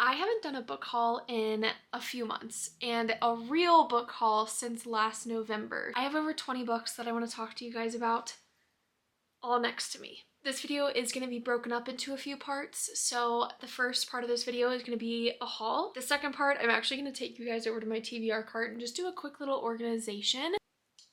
I haven't done a book haul in a few months, and a real book haul since last November. I have over 20 books that I want to talk to you guys about, all next to me. This video is going to be broken up into a few parts, so the first part of this video is going to be a haul. The second part, I'm actually going to take you guys over to my TBR cart and just do a quick little organization.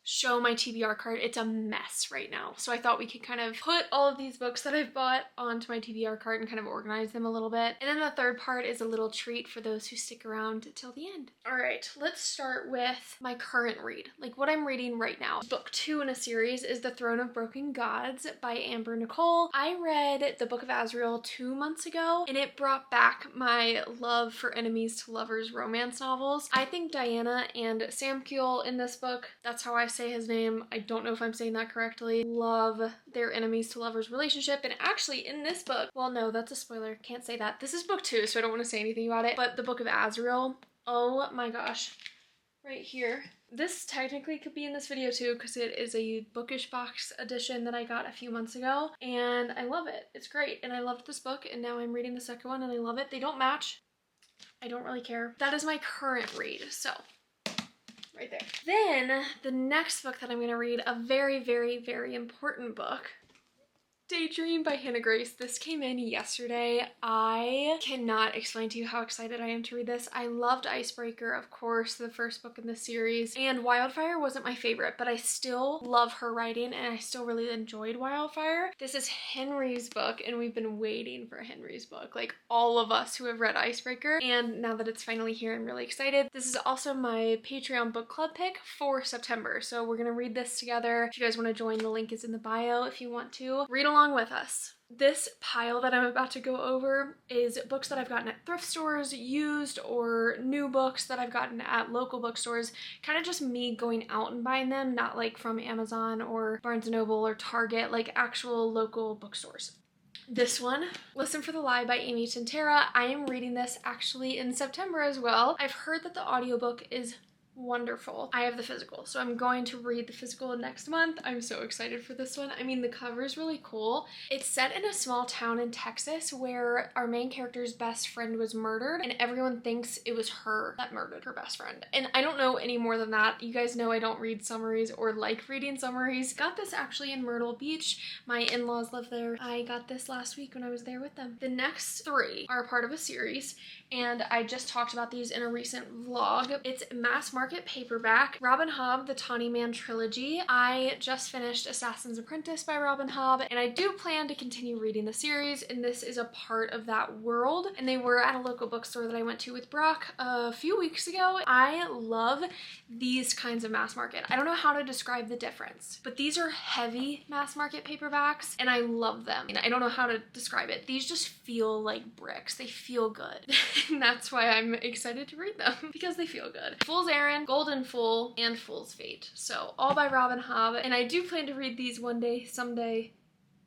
Show my TBR cart. It's a mess right now, so I thought we could kind of put all of these books that I've bought onto my TBR cart and kind of organize them a little bit. And then the third part is a little treat for those who stick around till the end. All right, let's start with my current read, like what I'm reading right now. Book 2 in a series is The Throne of Broken Gods by Amber Nicole. I read the Book of Azrael 2 months ago, and it brought back my love for enemies to lovers romance novels. I think Diana and Samkiel in this book, that's how I say his name, I don't know if I'm saying that correctly, love their enemies to lovers relationship. And actually in this book, well no, that's a spoiler, can't say that. This is book 2, so I don't want to say anything about it, but the Book of Azrael, oh my gosh, right here. This technically could be in this video too because it is a bookish box edition that I got a few months ago, and I love it. It's great, and I loved this book, and now I'm reading the second one and I love it. They don't match. I don't really care. That is my current read, so right there. Then the next book that I'm going to read, a very, very, very important book, Daydream by Hannah Grace. This came in yesterday. I cannot explain to you how excited I am to read this. I loved Icebreaker, of course, the first book in the series, and Wildfire wasn't my favorite, but I still love her writing and I still really enjoyed Wildfire. This is Henry's book, and we've been waiting for Henry's book, like all of us who have read Icebreaker, and now that it's finally here, I'm really excited. This is also my Patreon book club pick for September, so we're gonna read this together. If you guys want to join, the link is in the bio if you want to. Read along with us. This pile that I'm about to go over is books that I've gotten at thrift stores, used, or new books that I've gotten at local bookstores. Kind of just me going out and buying them, not like from Amazon or Barnes & Noble or Target, like actual local bookstores. This one, Listen for the Lie by Amy Tintera. I am reading this actually in September as well. I've heard that the audiobook is wonderful. I have the physical, so I'm going to read the physical next month. I'm so excited for this one. I mean, the cover is really cool. It's set in a small town in Texas where our main character's best friend was murdered, and everyone thinks it was her that murdered her best friend. And I don't know any more than that. You guys know I don't read summaries or like reading summaries. Got this actually in Myrtle Beach. My in-laws live there. I got this last week when I was there with them. The next 3 are a part of a series, and I just talked about these in a recent vlog. It's mass market paperback, Robin Hobb, the Tawny Man trilogy. I just finished Assassin's Apprentice by Robin Hobb, and I do plan to continue reading the series, and this is a part of that world. And they were at a local bookstore that I went to with Brock a few weeks ago. I love these kinds of mass market. I don't know how to describe the difference, but these are heavy mass market paperbacks, and I love them. And I don't know how to describe it. These just feel like bricks. They feel good. And that's why I'm excited to read them, because they feel good. Fool's Errand, Golden Fool, and Fool's Fate. So all by Robin Hobb, and I do plan to read these one day, someday.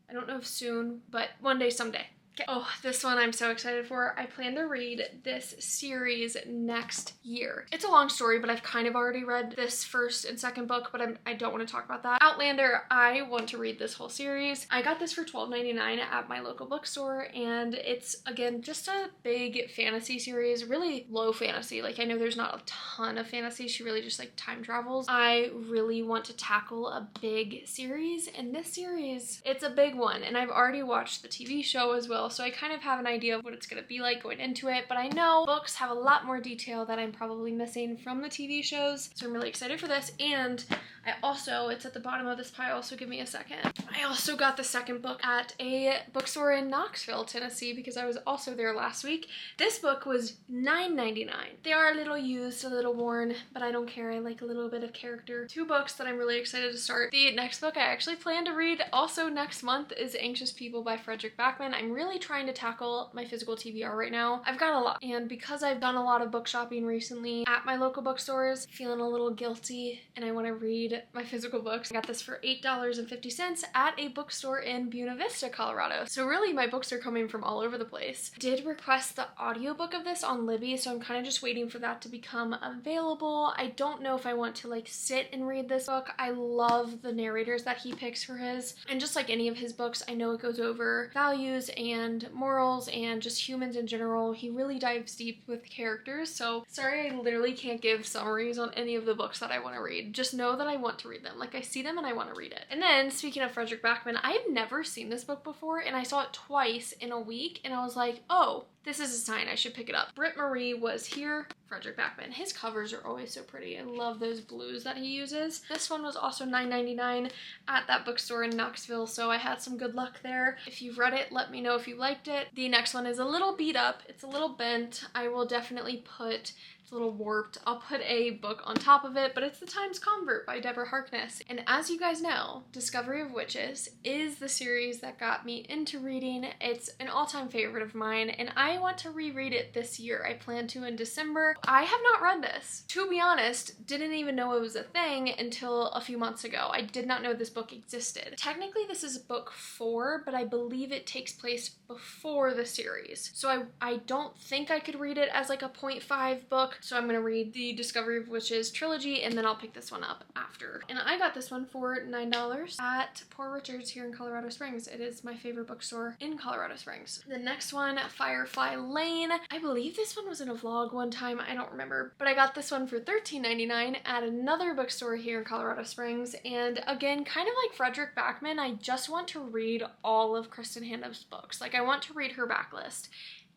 I don't know if soon, but one day, someday. Okay. Oh, this one I'm so excited for. I plan to read this series next year. It's a long story, but I've kind of already read this first and second book, but I don't want to talk about that. Outlander, I want to read this whole series. I got this for $12.99 at my local bookstore, and it's, again, just a big fantasy series, really low fantasy. Like, I know there's not a ton of fantasy. She really just, like, time travels. I really want to tackle a big series, and this series, it's a big one, and I've already watched the TV show as well, so I kind of have an idea of what it's going to be like going into it, but I know books have a lot more detail that I'm probably missing from the TV shows, so I'm really excited for this. And I also, it's at the bottom of this pile, so give me a second. I also got the second book at a bookstore in Knoxville, Tennessee, because I was also there last week. This book was $9.99. They are a little used, a little worn, but I don't care. I like a little bit of character. 2 books that I'm really excited to start. The next book I actually plan to read also next month is Anxious People by Frederick Backman. I'm really trying to tackle my physical TBR right now. I've got a lot, and because I've done a lot of book shopping recently at my local bookstores, feeling a little guilty, and I want to read my physical books. I got this for $8.50 at a bookstore in Buena Vista, Colorado. So really my books are coming from all over the place. Did request the audiobook of this on Libby, so I'm kind of just waiting for that to become available. I don't know if I want to like sit and read this book. I love the narrators that he picks for his, and just like any of his books, I know it goes over values and and morals and just humans in general. He really dives deep with characters. So sorry I literally can't give summaries on any of the books that I want to read. Just know that I want to read them. Like, I see them and I want to read it. And then speaking of Frederick Backman, I had never seen this book before and I saw it twice in a week and I was like, oh, this is a sign I should pick it up. Britt Marie was here. Frederick Backman. His covers are always so pretty. I love those blues that he uses. This one was also $9.99 at that bookstore in Knoxville, so I had some good luck there. If you've read it, let me know if you liked it. The next one is a little beat up. It's a little bent. I will definitely put, it's a little warped. I'll put a book on top of it, but it's The Times Convert by Deborah Harkness. And as you guys know, Discovery of Witches is the series that got me into reading. It's an all-time favorite of mine, and I want to reread it this year. I plan to in December. I have not read this. To be honest, didn't even know it was a thing until a few months ago. I did not know this book existed. Technically, this is book 4, but I believe it takes place before the series. So I don't think I could read it as like a 0.5 book. So I'm gonna read the Discovery of Witches trilogy and then I'll pick this one up after. And I got this one for $9 at Poor Richard's here in Colorado Springs. It is my favorite bookstore in Colorado Springs. The next one, Firefly Lane. I believe this one was in a vlog one time. I don't remember, but I got this one for $13.99 at another bookstore here in Colorado Springs. And again, kind of like Frederick Backman, I just want to read all of Kristen Handof's books. Like, I want to read her backlist.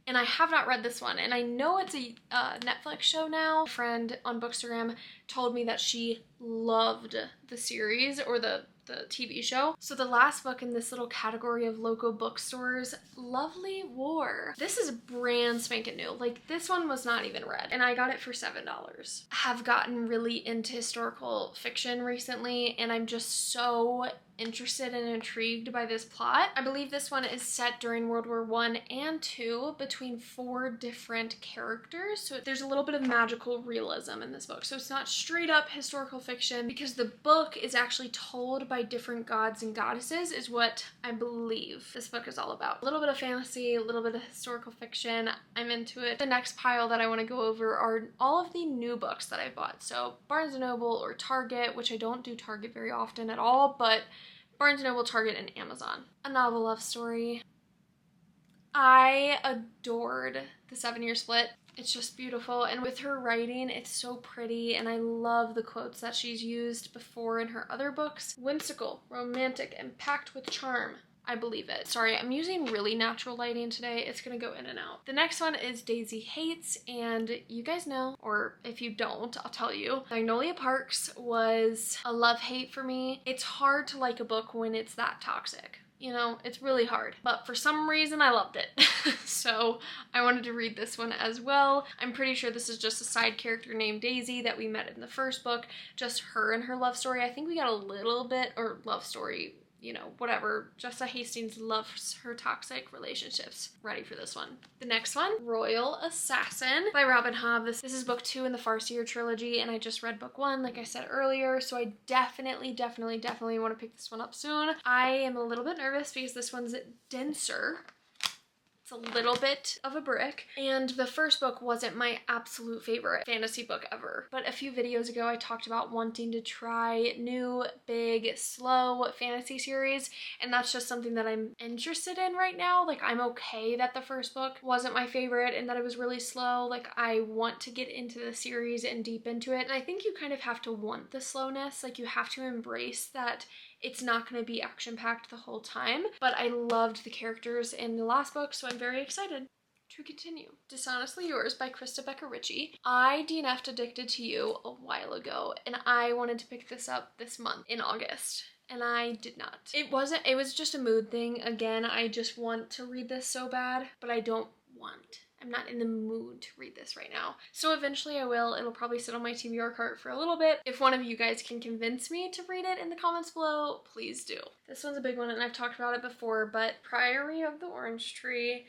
And I have not read this one, and I know it's a Netflix show now. A friend on Bookstagram told me that she loved the series or the TV show. So the last book in this little category of local bookstores, Lovely War. This is brand spanking new. Like, this one was not even read, and I got it for $7. Have gotten really into historical fiction recently, and I'm just so interested and intrigued by this plot. I believe this one is set during World War I and II between 4 different characters. So there's a little bit of magical realism in this book. So it's not straight up historical fiction because the book is actually told by different gods and goddesses is what I believe this book is all about. A little bit of fantasy, a little bit of historical fiction. I'm into it. The next pile that I want to go over are all of the new books that I bought. So Barnes & Noble or Target, which I don't do Target very often at all, but Barnes & Noble, Target, and Amazon. A novel love story. I adored The 7-Year Split. It's just beautiful, and with her writing, it's so pretty, and I love the quotes that she's used before in her other books. Whimsical, romantic, and packed with charm. I believe it. Sorry, I'm using really natural lighting today. It's gonna go in and out. The next one is Daisy Hates, and you guys know, or if you don't, I'll tell you. Magnolia Parks was a love-hate for me. It's hard to like a book when it's that toxic. You know, it's really hard, but for some reason I loved it. So I wanted to read this one as well. I'm pretty sure this is just a side character named Daisy that we met in the first book, just her and her love story. I think we got a little bit, or love story, you know, whatever. Jessa Hastings loves her toxic relationships. Ready for this one. The next one, Royal Assassin by Robin Hobb. This is book 2 in the Farseer trilogy, and I just read book 1, like I said earlier, so I definitely want to pick this one up soon. I am a little bit nervous because this one's denser. It's a little bit of a brick, and the first book wasn't my absolute favorite fantasy book ever. But a few videos ago, I talked about wanting to try new, big, slow fantasy series, and that's just something that I'm interested in right now. Like, I'm okay that the first book wasn't my favorite and that it was really slow. Like, I want to get into the series and deep into it, and I think you kind of have to want the slowness. Like, you have to embrace that it's not going to be action-packed the whole time, but I loved the characters in the last book, so I'm very excited to continue. Dishonestly Yours by Krista Becker-Ritchie. I DNF'd Addicted to You a while ago, and I wanted to pick this up this month in August, and I did not. It was just a mood thing. Again, I just want to read this so bad, but I don't want. I'm not in the mood to read this right now. So eventually I will. It'll probably sit on my TBR cart for a little bit. If one of you guys can convince me to read it in the comments below, please do. This one's a big one and I've talked about it before, but Priory of the Orange Tree,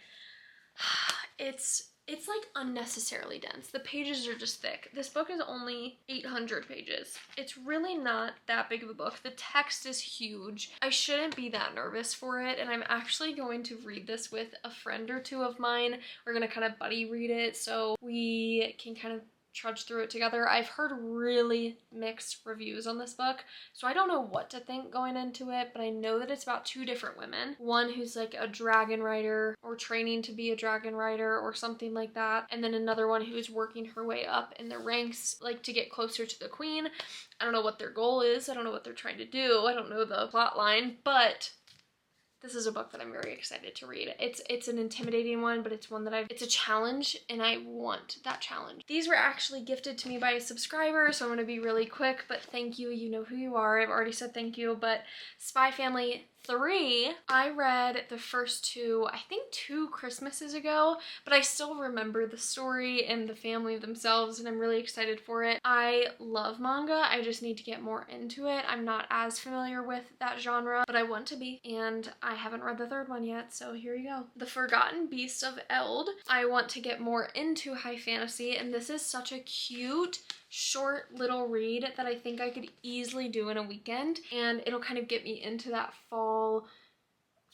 it's like unnecessarily dense. The pages are just thick. This book is only 800 pages. It's really not that big of a book. The text is huge. I shouldn't be that nervous for it, and I'm actually going to read this with a friend or two of mine. We're gonna kind of buddy read it so we can kind of trudge through it together. I've heard really mixed reviews on this book, so I don't know what to think going into it, but I know that it's about two different women. One who's like a dragon rider or training to be a dragon rider or something like that, and then another one who's working her way up in the ranks, like to get closer to the queen. I don't know what their goal is. I don't know what they're trying to do. I don't know the plot line, but this is a book that I'm very excited to read. It's an intimidating one, but it's one that it's a challenge, and I want that challenge. These were actually gifted to me by a subscriber, so I'm gonna be really quick, but thank you. You know who you are. I've already said thank you, but Spy Family 3, I read the first two, I think 2 Christmases ago, but I still remember the story and the family themselves, and I'm really excited for it. I love manga. I just need to get more into it. I'm not as familiar with that genre, but I want to be, and I haven't read the third one yet, so here you go. The Forgotten Beast of Eld. I want to get more into high fantasy, and this is such a cute, short little read that I think I could easily do in a weekend, and it'll kind of get me into that fall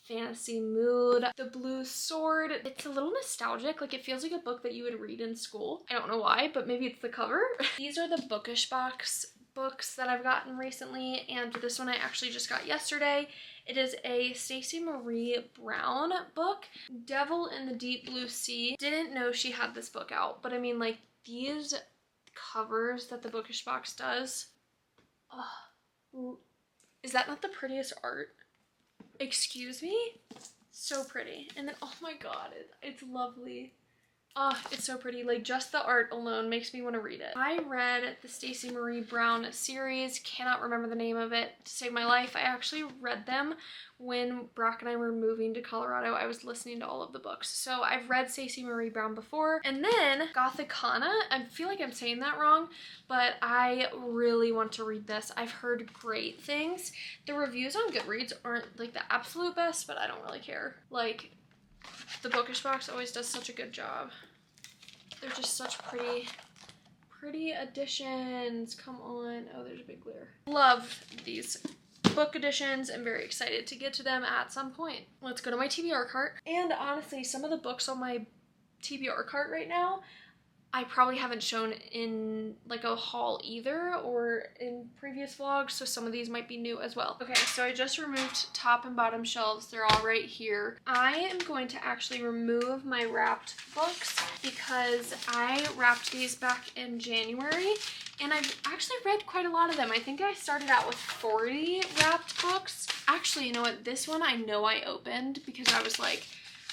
fantasy mood. The Blue Sword, it's a little nostalgic. Like, it feels like a book that you would read in school. I don't know why, but maybe it's the cover. These are the Bookish Box books that I've gotten recently, and this one I actually just got yesterday. It is a Stacey Marie Brown book, Devil in the Deep Blue Sea. Didn't know she had this book out, but I mean, like, these covers that the Bookish Box does. Oh, is that not the prettiest art? Excuse me? So pretty. And then, oh my god, it's lovely. Oh, it's so pretty. Like, just the art alone makes me want to read it. I read the Stacey Marie Brown series. Cannot remember the name of it to save my life. I actually read them when Brock and I were moving to Colorado. I was listening to all of the books. So I've read Stacey Marie Brown before. And then Gothicana. I feel like I'm saying that wrong, but I really want to read this. I've heard great things. The reviews on Goodreads aren't like the absolute best, but I don't really care. Like, the Bookish Box always does such a good job. They're just such pretty editions. Come on. Oh, there's a big glare. Love these book editions. I'm very excited to get to them at some point. Let's go to my TBR cart. And honestly, some of the books on my TBR cart right now, I probably haven't shown in like a haul either or in previous vlogs, so some of these might be new as well. Okay, so I just removed top and bottom shelves. They're all right here. I am going to actually remove my wrapped books because I wrapped these back in January, and I've actually read quite a lot of them. I think I started out with 40 wrapped books. Actually, you know what? This one I know I opened because I was like,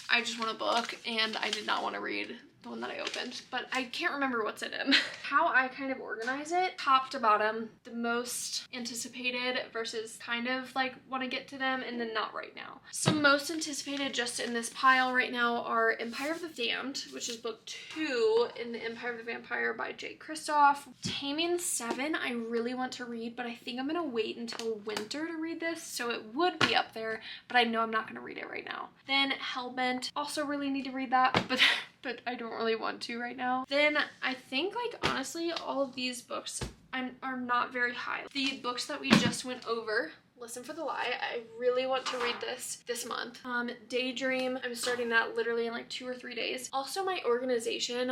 I just want a book, and I did not want to read the one that I opened, but I can't remember what's in him. How I kind of organize it, top to bottom, the most anticipated versus kind of like want to get to them, and then not right now. So most anticipated just in this pile right now are Empire of the Damned, which is book 2 in the Empire of the Vampire by Jay Kristoff. Taming 7 I really want to read, but I think I'm gonna wait until winter to read this, so it would be up there, but I know I'm not gonna read it right now. Then Hellbent, also really need to read that, but I don't really want to right now. Then I think, like, honestly, all of these books are not very high. The books that we just went over, Listen for the Lie, I really want to read this month. Daydream, I'm starting that literally in like 2 or 3 days. Also, my organization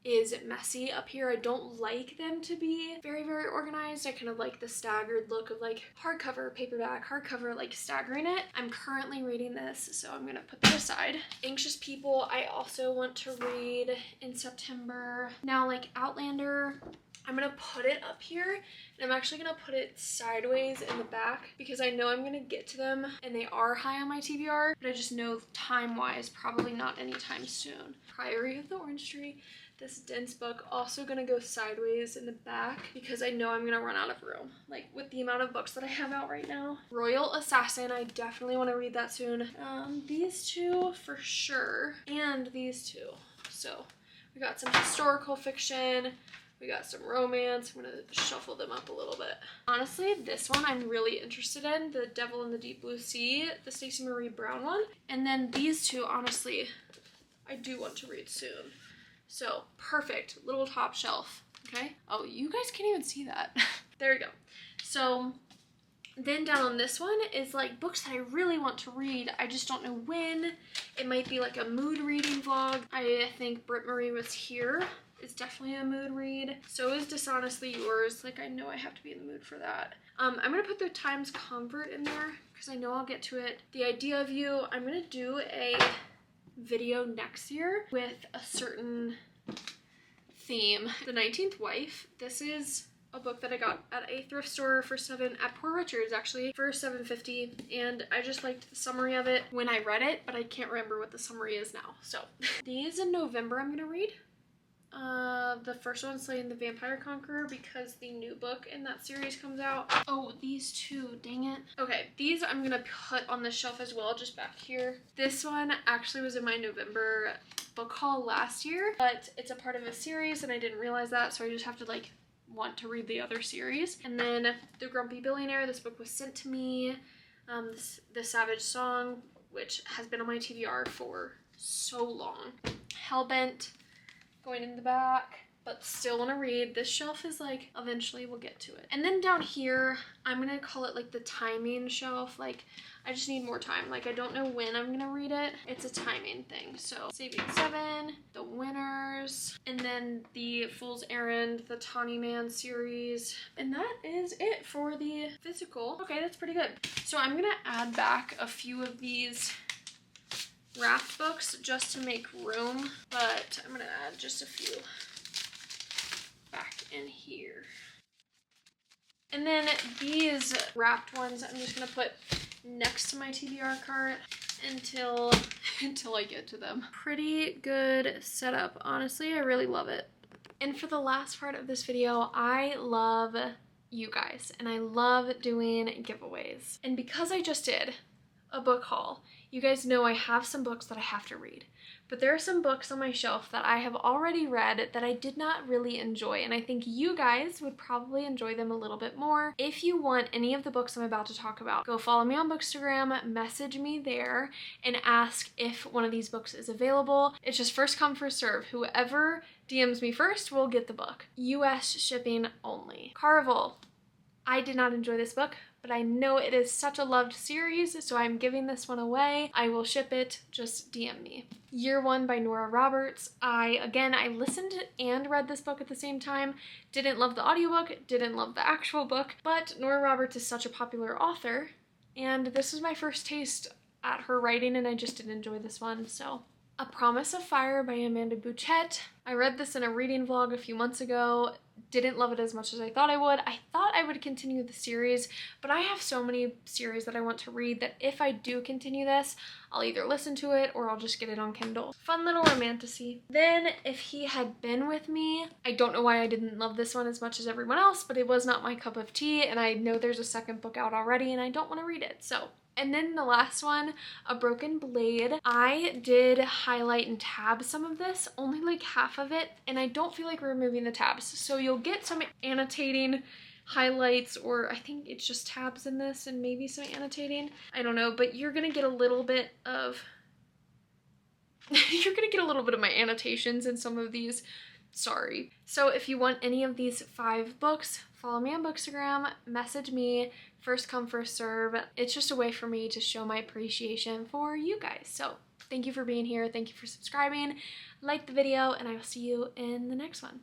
is messy up here. I don't like them to be very, very organized. I kind of like the staggered look of like hardcover, paperback, hardcover, like staggering it. I'm currently reading this, so I'm gonna put that aside. Anxious People, I also want to read in September. Now, like Outlander, I'm gonna put it up here, and I'm actually gonna put it sideways in the back because I know I'm gonna get to them, and they are high on my TBR, but I just know time-wise, probably not anytime soon. Priory of the Orange Tree. This dense book, also gonna go sideways in the back because I know I'm gonna run out of room, like with the amount of books that I have out right now. Royal Assassin, I definitely want to read that soon. These two for sure, and these two. So we got some historical fiction, we got some romance. I'm gonna shuffle them up a little bit. Honestly, this one I'm really interested in, The Devil in the Deep Blue Sea, the Stacey Marie Brown one. And then these two, honestly, I do want to read soon. So, perfect. Little top shelf, okay? Oh, you guys can't even see that. There we go. So, Then down on this one is like books that I really want to read. I just don't know when. It might be like a mood reading vlog. I think Britt Marie Was Here is definitely a mood read. So is Dishonestly Yours. Like, I know I have to be in the mood for that. I'm gonna put the Times Convert in there because I know I'll get to it. The Idea of You, I'm gonna do a video next year with a certain theme. The 19th Wife. This is a book that I got at a thrift store for at Poor Richards actually for $7.50, and I just liked the summary of it when I read it, but I can't remember what the summary is now. So these in November I'm gonna read. The first one, Slaying the Vampire Conqueror, because the new book in that series comes out. Oh, these two, dang it. Okay, these I'm gonna put on the shelf as well, just back here. This one actually was in my November book haul last year, but it's a part of a series and I didn't realize that, so I just have to like want to read the other series. And then The Grumpy Billionaire, this book was sent to me. The Savage Song, which has been on my TBR for so long. Hellbent, going in the back, but still want to read. This shelf is like, eventually we'll get to it. And then down here, I'm gonna call it like the timing shelf. Like, I just need more time. Like, I don't know when I'm gonna read it. It's a timing thing. So Saving Seven, The Winners, and then the Fool's Errand, the Tawny Man series. And that is it for the physical. Okay, that's pretty good. So I'm gonna add back a few of these wrapped books just to make room, but I'm gonna add just a few back in here. And then these wrapped ones I'm just gonna put next to my TBR cart until I get to them. Pretty good setup, honestly. I really love it. And for the last part of this video, I love you guys and I love doing giveaways. And because I just did a book haul, you guys know I have some books that I have to read, but there are some books on my shelf that I have already read that I did not really enjoy, and I think you guys would probably enjoy them a little bit more. If you want any of the books I'm about to talk about, go follow me on Bookstagram, message me there, and ask if one of these books is available. It's just first come, first serve. Whoever DMs me first will get the book. US shipping only. Carvel. I did not enjoy this book, but I know it is such a loved series, so I'm giving this one away. I will ship it, just DM me. Year One by Nora Roberts. I listened and read this book at the same time. Didn't love the audiobook, didn't love the actual book, but Nora Roberts is such a popular author, and this was my first taste at her writing, and I just didn't enjoy this one, so. A Promise of Fire by Amanda Bouchette. I read this in a reading vlog a few months ago. Didn't love it as much as I thought I would. I thought I would continue the series, but I have so many series that I want to read that if I do continue this, I'll either listen to it or I'll just get it on Kindle. Fun little romantasy. Then If He Had Been With Me. I don't know why I didn't love this one as much as everyone else, but it was not my cup of tea, and I know there's a second book out already and I don't want to read it, so. And then the last one, A Broken Blade. I did highlight and tab some of this, only like half of it, and I don't feel like removing the tabs. So you'll get some annotating highlights, or I think it's just tabs in this and maybe some annotating. I don't know, but you're gonna get a little bit of my annotations in some of these. Sorry. So if you want any of these 5 books, follow me on Bookstagram, message me, first come, first serve. It's just a way for me to show my appreciation for you guys. So thank you for being here. Thank you for subscribing. Like the video, and I will see you in the next one.